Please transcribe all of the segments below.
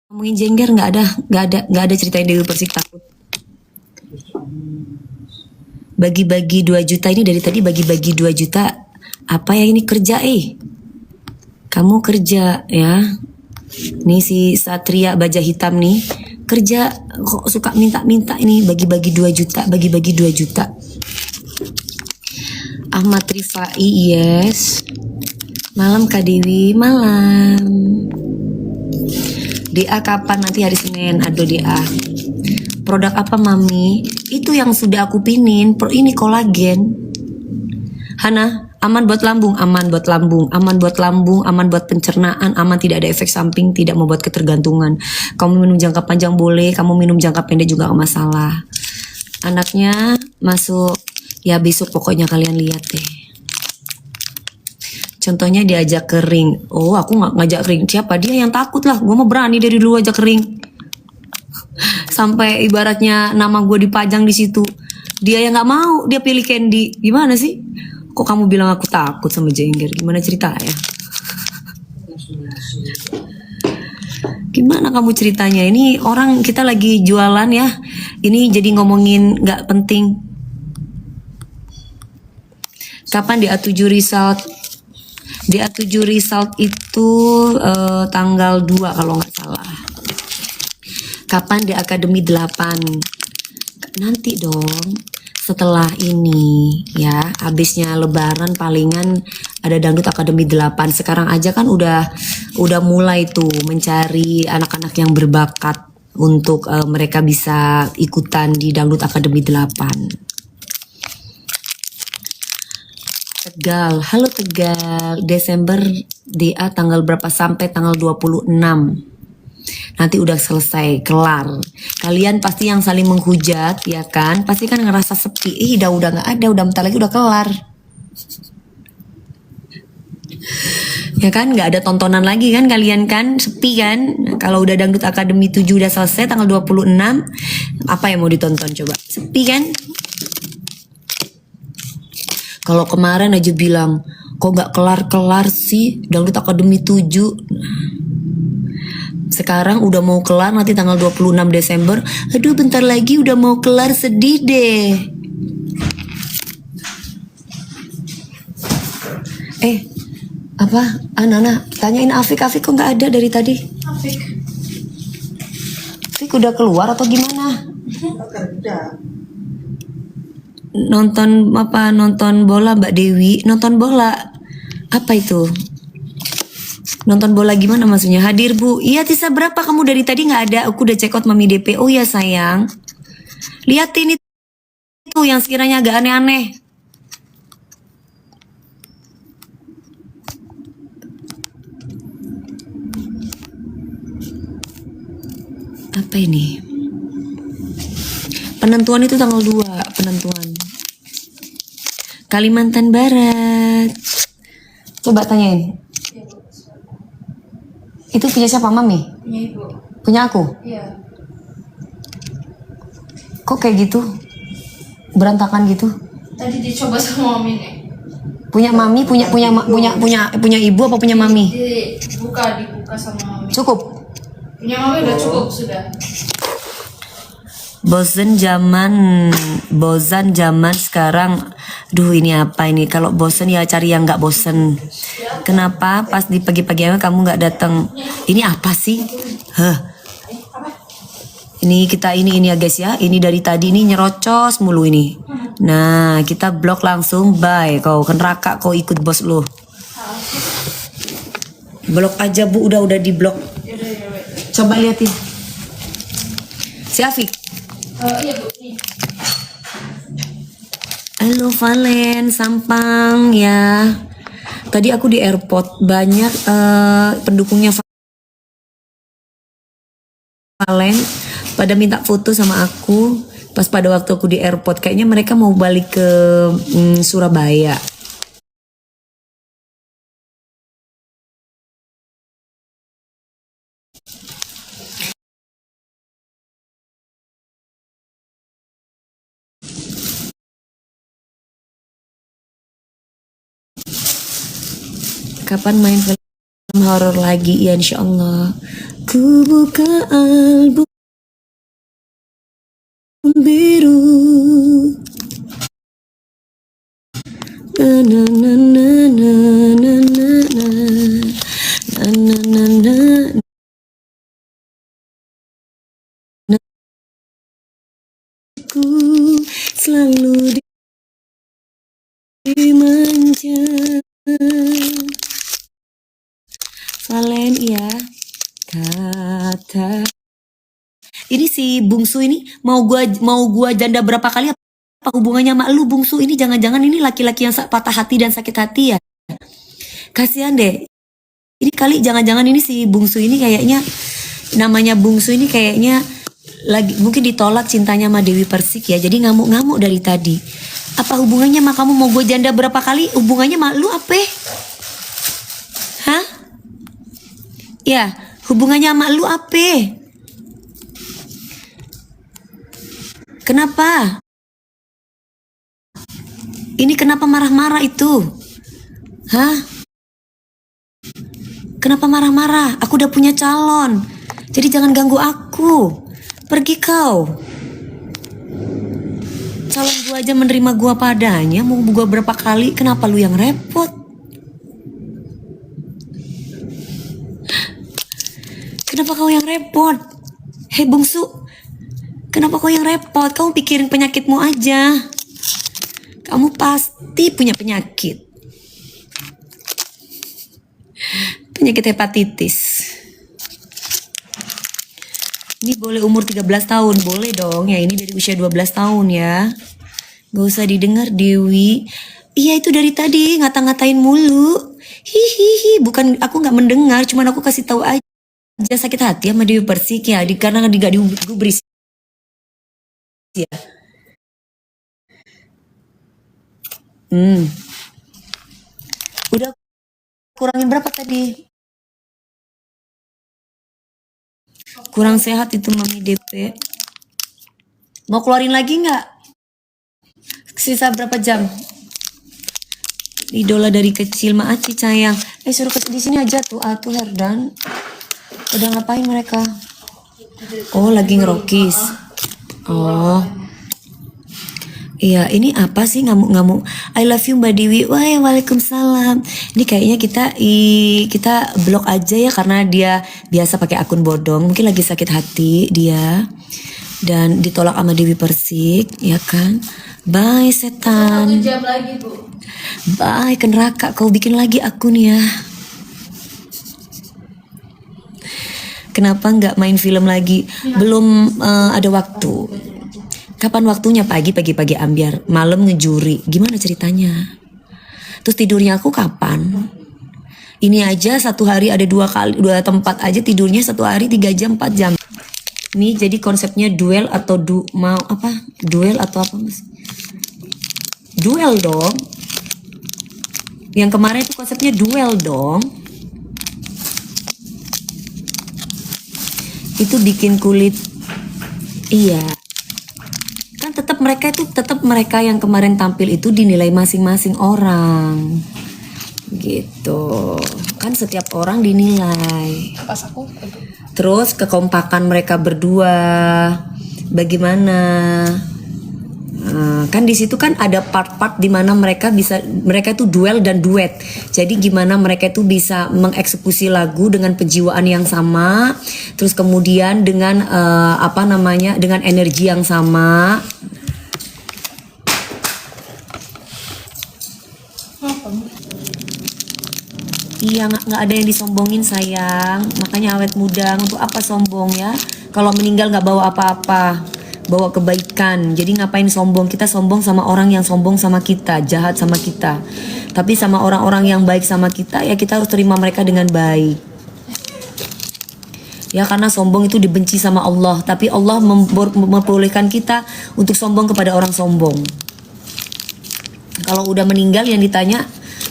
Ngomongin jengger nggak ada ceritain Dewi Persik takut. Bagi-bagi 2 juta ini dari tadi bagi-bagi 2 juta. Apa ya ini kerja Kamu kerja ya. Nih si Satria baja hitam nih kerja kok suka minta-minta ini bagi-bagi 2 juta, bagi-bagi 2 juta. Ahmad Rifai, yes. Malam Kak Dewi, malam. DA kapan nanti hari Senin? Aduh DA. Produk apa Mami? Itu yang sudah aku pinin. Ini kolagen. Hana, aman buat lambung, aman buat lambung, aman buat lambung, aman buat pencernaan, aman tidak ada efek samping, tidak membuat ketergantungan. Kamu minum jangka panjang boleh, kamu minum jangka pendek juga gak masalah. Anaknya masuk, ya besok pokoknya kalian lihat deh. Contohnya diajak kering. Oh aku gak ngajak kering. Siapa dia yang takut lah. Gue mau berani dari dulu ajak kering. Sampai ibaratnya nama gue dipajang di situ. Dia yang gak mau. Dia pilih Candy. Gimana sih? Kok kamu bilang aku takut sama jengger? Gimana ceritanya? Gimana kamu ceritanya? Ini orang kita lagi jualan ya. Ini jadi ngomongin gak penting. Kapan dia 7 result? DA7 result itu tanggal 2 kalau nggak salah. Kapan di Akademi 8? Nanti dong. Setelah ini ya, habisnya lebaran palingan ada Dangdut Akademi 8. Sekarang aja kan udah mulai tuh mencari anak-anak yang berbakat untuk mereka bisa ikutan di Dangdut Akademi 8. Tegal, halo Tegal, Desember DA tanggal berapa sampai tanggal 26. Nanti udah selesai, kelar. Kalian pasti yang saling menghujat, ya kan? Pasti kan ngerasa sepi. Udah nggak ada, udah bentar lagi udah kelar. Ya kan, nggak ada tontonan lagi kan kalian kan, sepi kan? Kalau udah Dangdut Akademi 7 udah selesai tanggal 26, apa yang mau ditonton coba? Sepi kan? Kalau kemarin aja bilang, kok gak kelar-kelar sih Dangdut Akademi 7. Sekarang udah mau kelar nanti tanggal 26 Desember. Aduh bentar lagi udah mau kelar, sedih deh. Apa? Nana, tanyain Afik kok gak ada dari tadi? Afik udah keluar atau gimana? Nonton apa? Nonton bola Mbak Dewi. Nonton bola apa itu? Nonton bola gimana maksudnya? Hadir Bu. Iya Tisa, berapa kamu dari tadi nggak ada? Aku udah check out Mami DP. Oh ya sayang, liatin itu yang sekiranya agak aneh-aneh. Apa ini? Penentuan itu tanggal 2, penentuan. Kalimantan Barat. Coba tanyain. Itu punya siapa, Mami? Punya Ibu. Punya aku? Iya. Kok kayak gitu? Berantakan gitu? Tadi dicoba sama Mami nih. Punya Mami, punya ibu apa punya Mami? Dibuka sama Mami. Cukup? Punya Mami udah cukup sudah. Bosan zaman sekarang. Duh ini apa ini? Kalau bosan ya cari yang nggak bosan. Kenapa pas di pagi-pagi kamu nggak datang? Ini apa sih? Ini kita ini ya guys ya. Ini dari tadi ini nyerocos mulu ini. Nah kita blok langsung, bye. Kau ke neraka kau ikut bos lo. Blok aja Bu, udah di blok. Coba liatin. Si Afik. Iya Bu, nih. Halo Valen, Sampang ya. Tadi aku di airport banyak pendukungnya Valen pada minta foto sama aku. Pas pada waktu aku di airport, kayaknya mereka mau balik ke Surabaya. Kapan main horor lagi ya insya Allah. Ku buka album biru. Na na na na na na na na na na na na. Ku selalu dimanja. Valen ya kata. Ini si bungsu ini mau gua janda berapa kali, apa hubungannya sama lu bungsu ini? Jangan-jangan ini laki-laki yang patah hati dan sakit hati ya? Kasihan deh. Ini kali jangan-jangan ini si bungsu ini kayaknya, namanya bungsu ini kayaknya lagi mungkin ditolak cintanya sama Dewi Persik ya. Jadi ngamuk-ngamuk dari tadi. Apa hubungannya sama kamu mau gue janda berapa kali? Hubungannya sama lu apa? Hah? Ya, hubungannya sama lu apa? Kenapa? Ini kenapa marah-marah itu? Hah? Kenapa marah-marah? Aku udah punya calon. Jadi jangan ganggu aku. Pergi kau. Calon gua aja menerima gua padanya. Mau gua berapa kali? Kenapa lu yang repot? Kenapa kau yang repot? Hei bungsu. Kenapa kau yang repot? Kamu pikirin penyakitmu aja. Kamu pasti punya penyakit. Penyakit hepatitis. Ini boleh umur 13 tahun. Boleh dong ya, ini dari usia 12 tahun ya. Gak usah didengar Dewi. Iya itu dari tadi ngata-ngatain mulu. Hihihi, bukan aku gak mendengar. Cuman aku kasih tahu aja sakit hati sama Dewi Persik ya. Karena gak digubris ya. Udah kurangin berapa tadi? Kurang sehat itu Mami DP. Mau keluarin lagi nggak? Sisa berapa jam? Idola dari kecil Maaci sayang. Suruh di sini aja tuh. Tuh Herdan. Udah ngapain mereka? Oh lagi ngerokis. Oh. Iya, ini apa sih ngamuk-ngamuk? I love you Mbak Dewi. Wah, waalaikumsalam. Ini kayaknya kita blok aja ya karena dia biasa pakai akun bodong. Mungkin lagi sakit hati dia dan ditolak sama Dewi Persik, ya kan? Bye setan. 1 jam lagi Bu. Bye ke neraka. Kau bikin lagi akun ya. Kenapa nggak main film lagi? Belum ada waktu. Kapan waktunya? Pagi ambiar, malam ngejuri. Gimana ceritanya? Terus tidurnya aku kapan? Ini aja satu hari ada 2 tempat aja tidurnya 1 hari 3 jam 4 jam. Ini jadi konsepnya duel atau mau apa? Duel atau apa mas? Duel dong. Yang kemarin itu konsepnya duel dong. Itu bikin kulit. Iya. Kan tetap mereka yang kemarin tampil itu dinilai masing-masing orang gitu kan, setiap orang dinilai. Pas aku. Terus kekompakan mereka berdua bagaimana? Kan di situ kan ada part-part di mana mereka itu duel dan duet. Jadi gimana mereka itu bisa mengeksekusi lagu dengan penjiwaan yang sama, terus kemudian dengan dengan energi yang sama. Iya nggak ada yang disombongin sayang, makanya awet muda. Untuk apa sombong ya? Kalau meninggal nggak bawa apa-apa, bawa kebaikan. Jadi ngapain sombong? Kita sombong sama orang yang sombong sama kita, jahat sama kita. Tapi sama orang-orang yang baik sama kita, ya kita harus terima mereka dengan baik. Ya karena sombong itu dibenci sama Allah, tapi Allah memperbolehkan kita untuk sombong kepada orang sombong. Kalau udah meninggal yang ditanya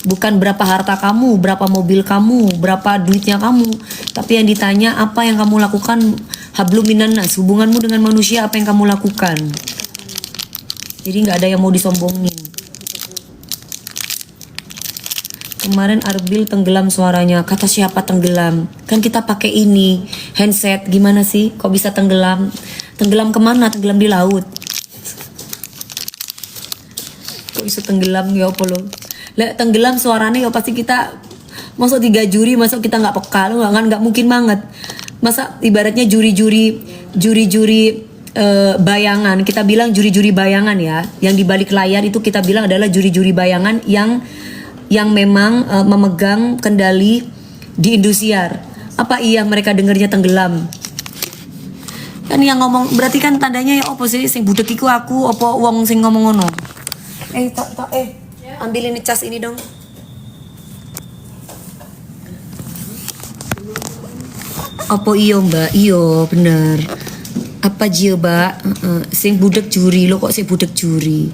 bukan berapa harta kamu, berapa mobil kamu, berapa duitnya kamu, tapi yang ditanya apa yang kamu lakukan. Hablum minan nas, hubunganmu dengan manusia, apa yang kamu lakukan. Jadi nggak ada yang mau disombongin. Kemarin Arbil tenggelam suaranya. Kata siapa tenggelam? Kan kita pakai ini handset. Gimana sih? Kok bisa tenggelam? Tenggelam kemana? Tenggelam di laut. Kok bisa tenggelam ya apa lo? Lah tenggelam suaranya ya pasti kita masuk 3 juri, masuk kita nggak peka lo nggak mungkin banget. Masa ibaratnya juri-juri bayangan, kita bilang juri-juri bayangan ya, yang di balik layar itu kita bilang adalah juri-juri bayangan yang memang memegang kendali di Indosiar. Apa iya mereka dengernya tenggelam? Kan yang ngomong berarti kan tandanya ya opo sih sing budek iku aku opo wong sing ngomong ngono. Ambil ini cas ini dong. Opo iyo mbak, iyo bener. Apa jio mbak? Sing budek juri lo kok sing budek juri?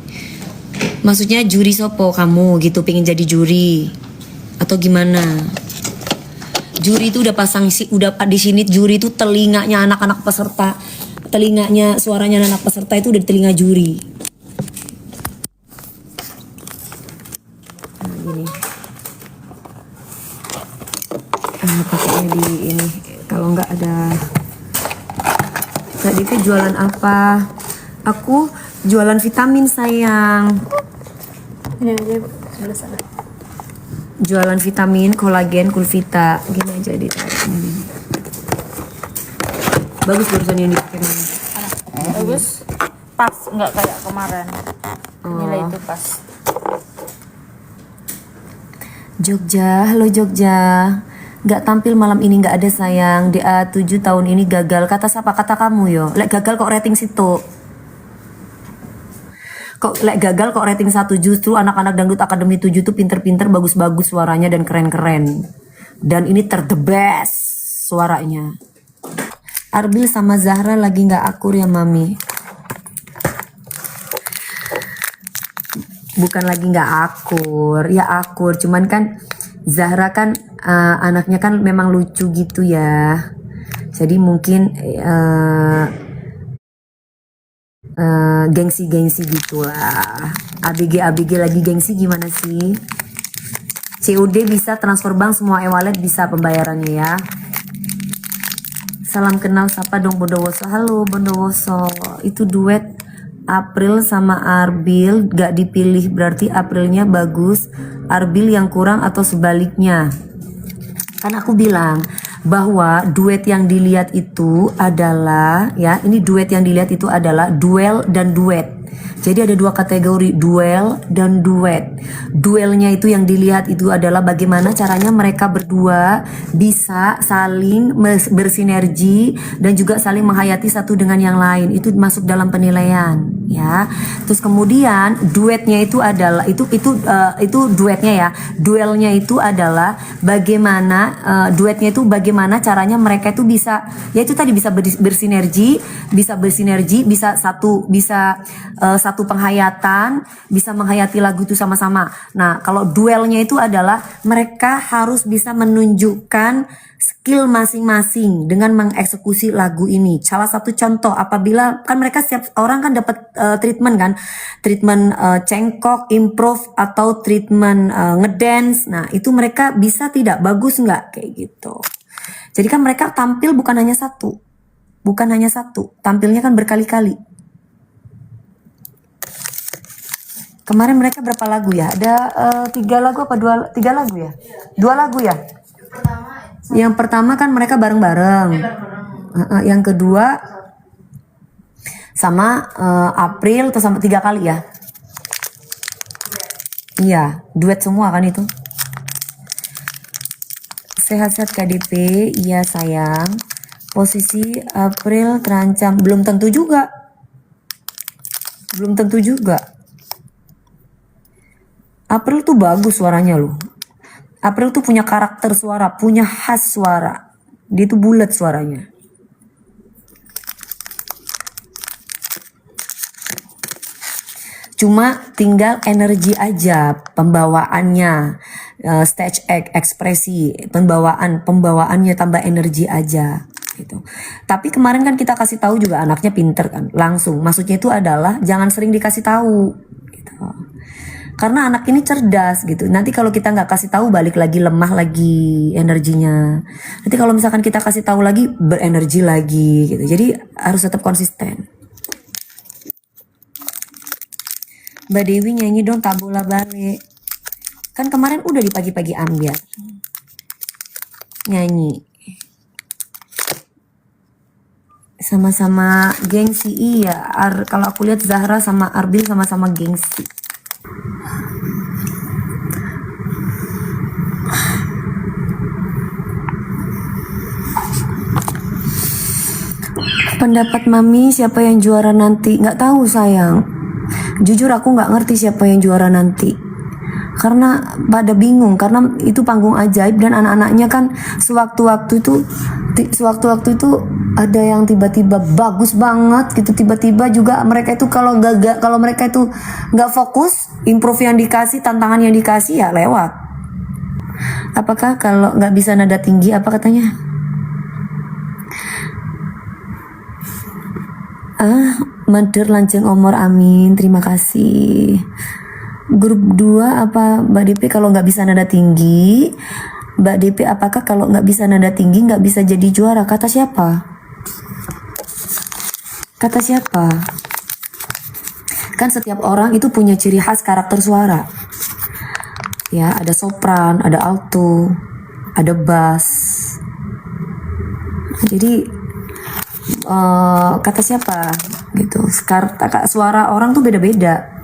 Maksudnya juri sopo kamu gitu pengen jadi juri atau gimana? Juri itu udah pasang udah di sini juri itu telinganya anak-anak peserta, telinganya suaranya anak peserta itu udah di telinga juri. Nah, gini. Pakainya di ini kalau nggak ada. Kak Divi jualan apa? Aku jualan vitamin sayang. Ini aja sebelah sana. Jualan vitamin, kolagen, kulvita. Gini aja ditaruh. Bagus barusan yang dipakai mana? Bagus. Pas, nggak kayak kemarin. Nilai itu pas. Jogja, halo Jogja. Gak tampil malam ini gak ada sayang. DA 7 tahun ini gagal. Kata siapa? Kata kamu yo. Lek gagal kok rating situ. Kok lek gagal kok rating 1. Justru anak-anak dangdut Akademi 7 tuh pinter-pinter, bagus-bagus suaranya dan keren-keren. Dan ini the best suaranya. Arbil sama Zahra lagi gak akur ya mami. Bukan lagi gak akur. Ya akur. Cuman kan Zahra kan anaknya kan memang lucu gitu ya. Jadi mungkin gengsi-gengsi gitulah. ABG lagi gengsi gimana sih? COD bisa, transfer bank semua e-wallet bisa pembayarannya ya. Salam kenal siapa dong Bondowoso. Halo Bondowoso. Itu duet April sama Arbil gak dipilih, berarti Aprilnya bagus, Arbil yang kurang atau sebaliknya? Kan aku bilang bahwa duet yang dilihat itu adalah ya, ini duet yang dilihat itu adalah duel dan duet. Jadi ada 2 kategori, duel dan duet. Duelnya itu yang dilihat itu adalah bagaimana caranya mereka berdua bisa saling bersinergi dan juga saling menghayati satu dengan yang lain. Itu masuk dalam penilaian ya. Terus kemudian duetnya itu adalah itu duetnya ya. Duelnya itu adalah bagaimana duetnya itu bagaimana caranya mereka itu bisa ya itu tadi bisa bersinergi, bisa satu penghayatan, bisa menghayati lagu itu sama-sama. Nah, kalau duelnya itu adalah mereka harus bisa menunjukkan skill masing-masing dengan mengeksekusi lagu ini. Salah satu contoh apabila kan mereka setiap orang kan dapat treatment kan, treatment cengkok, improv atau treatment ngedance. Nah, itu mereka bisa tidak bagus nggak kayak gitu. Jadi kan mereka tampil bukan hanya satu, tampilnya kan berkali-kali. Kemarin mereka berapa lagu ya? Ada 3 lagu apa 3 lagu ya? 2 lagu ya? Yang pertama kan mereka bareng-bareng. Yang kedua sama April atau sama 3 kali ya? Iya, duet semua kan itu. Sehat-sehat KDP, iya sayang. Posisi April terancam, belum tentu juga. April tuh bagus suaranya loh. April tuh punya karakter suara, punya khas suara. Dia tuh bulat suaranya. Cuma tinggal energi aja, pembawaannya, stage act, ekspresi, pembawaannya tambah energi aja. Gitu. Tapi kemarin kan kita kasih tahu juga anaknya pinter kan, langsung. Maksudnya itu adalah jangan sering dikasih tahu. Gitu. karena anak ini cerdas gitu. Nanti kalau kita nggak kasih tahu balik lagi lemah lagi energinya. Nanti kalau misalkan kita kasih tahu lagi berenergi lagi gitu. Jadi harus tetap konsisten. Mbak Dewi nyanyi dong tak bola balik. Kan kemarin udah di pagi-pagi ambiar. Nyanyi. Sama-sama gengsi iya. Kalau aku lihat Zahra sama Arbil sama-sama gengsi. Pendapat Mami siapa yang juara nanti? Nggak tahu sayang. Jujur aku nggak ngerti siapa yang juara nanti. Karena pada bingung karena itu panggung ajaib dan anak-anaknya kan sewaktu-waktu itu ada yang tiba-tiba bagus banget gitu, tiba-tiba juga mereka itu kalau mereka itu nggak fokus, improve yang dikasih, tantangan yang dikasih ya lewat. Apakah kalau nggak bisa nada tinggi apa katanya? Meder lanceng omor amin, terima kasih. Grup 2 apa Mbak DP kalau nggak bisa nada tinggi? Mbak DP apakah kalau nggak bisa nada tinggi nggak bisa jadi juara? Kata siapa? Kata siapa? Kan setiap orang itu punya ciri khas karakter suara. Ya, ada sopran, ada alto, ada bass. Jadi kata siapa? Gitu. Suara orang tuh beda-beda.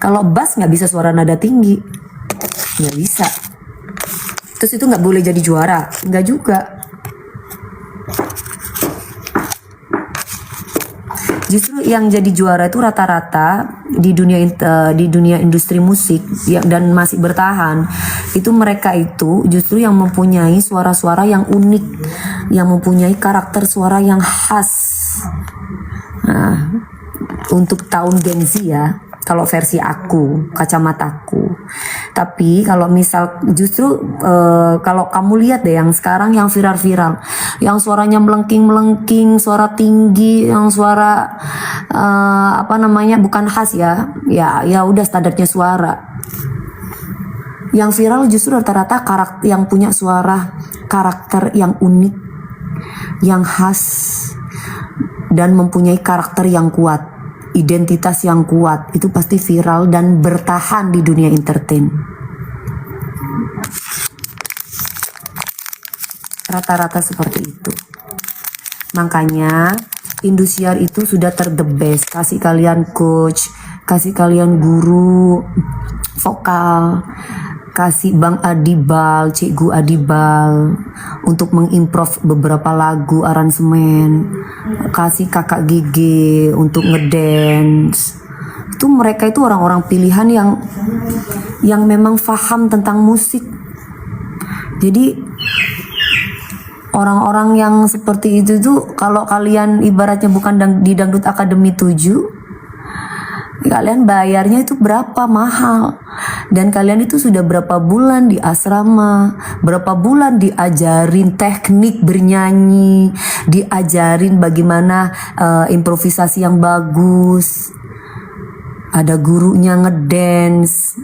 Kalau bass nggak bisa suara nada tinggi, nggak bisa. Terus itu nggak boleh jadi juara, nggak juga. Justru yang jadi juara itu rata-rata di dunia industri musik dan masih bertahan itu mereka itu justru yang mempunyai suara-suara yang unik, yang mempunyai karakter suara yang khas. Nah, untuk tahun Gen Z ya. Kalau versi aku, kacamataku. Tapi kalau misal justru kalau kamu lihat deh yang sekarang yang viral-viral, yang suaranya melengking-melengking, suara tinggi, yang suara bukan khas ya udah standarnya suara. Yang viral justru rata-rata karakter yang punya suara karakter yang unik, yang khas dan mempunyai karakter yang kuat. Identitas yang kuat itu pasti viral dan bertahan di dunia entertain. Rata-rata seperti itu. Makanya Indosiar itu sudah the best. Kasih kalian coach, kasih kalian guru vokal, kasih Bang Adibal, Cikgu Adibal untuk mengimprove beberapa lagu aransemen, kasih Kakak Gigi untuk ngedance. Itu mereka itu orang-orang pilihan yang memang paham tentang musik. Jadi orang-orang yang seperti itu tuh kalau kalian ibaratnya bukan di Dangdut Academy 7, kalian bayarnya itu berapa mahal, dan kalian itu sudah berapa bulan di asrama, berapa bulan diajarin teknik bernyanyi, diajarin bagaimana improvisasi yang bagus, ada gurunya ngedance.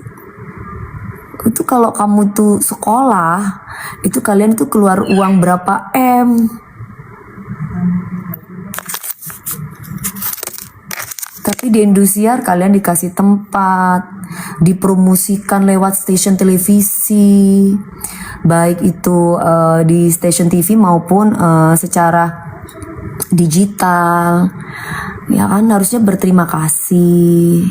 Itu kalau kamu tuh sekolah itu kalian tuh keluar uang berapa M. Tapi di Indosiar kalian dikasih tempat, dipromosikan lewat stasiun televisi, baik itu di stasiun TV maupun secara digital. Ya kan harusnya berterima kasih.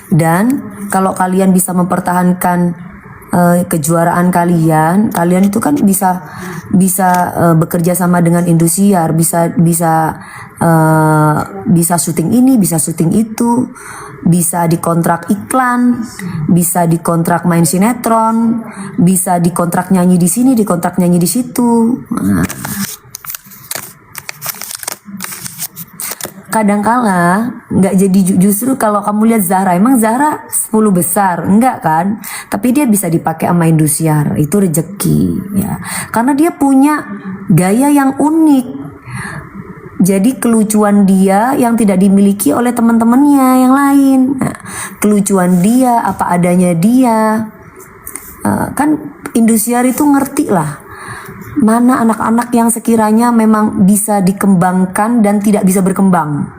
Dan kalau kalian bisa mempertahankan kejuaraan kalian itu kan bisa bekerja sama dengan Indosiar, bisa syuting ini, bisa syuting itu, bisa dikontrak iklan, bisa dikontrak main sinetron, bisa dikontrak nyanyi di sini, dikontrak nyanyi di situ. Kadangkala nggak jadi, justru kalau kamu lihat Zahra, emang Zahra 10 besar enggak kan, tapi dia bisa dipakai sama Indosiar, itu rezeki ya, karena dia punya gaya yang unik. jadi kelucuan dia yang tidak dimiliki oleh teman-temannya yang lain. Nah, kelucuan dia, apa adanya dia. Kan Indosiar itu ngerti lah mana anak-anak yang sekiranya memang bisa dikembangkan dan tidak bisa berkembang.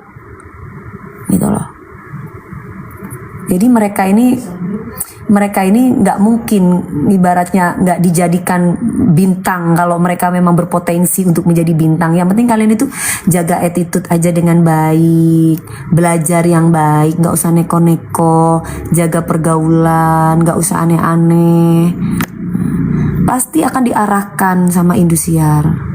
Gitu loh. Jadi mereka ini nggak mungkin ibaratnya nggak dijadikan bintang kalau mereka memang berpotensi untuk menjadi bintang. Yang penting kalian itu jaga attitude aja dengan baik, belajar yang baik, nggak usah neko-neko, jaga pergaulan, nggak usah aneh-aneh. Pasti akan diarahkan sama Indosiar.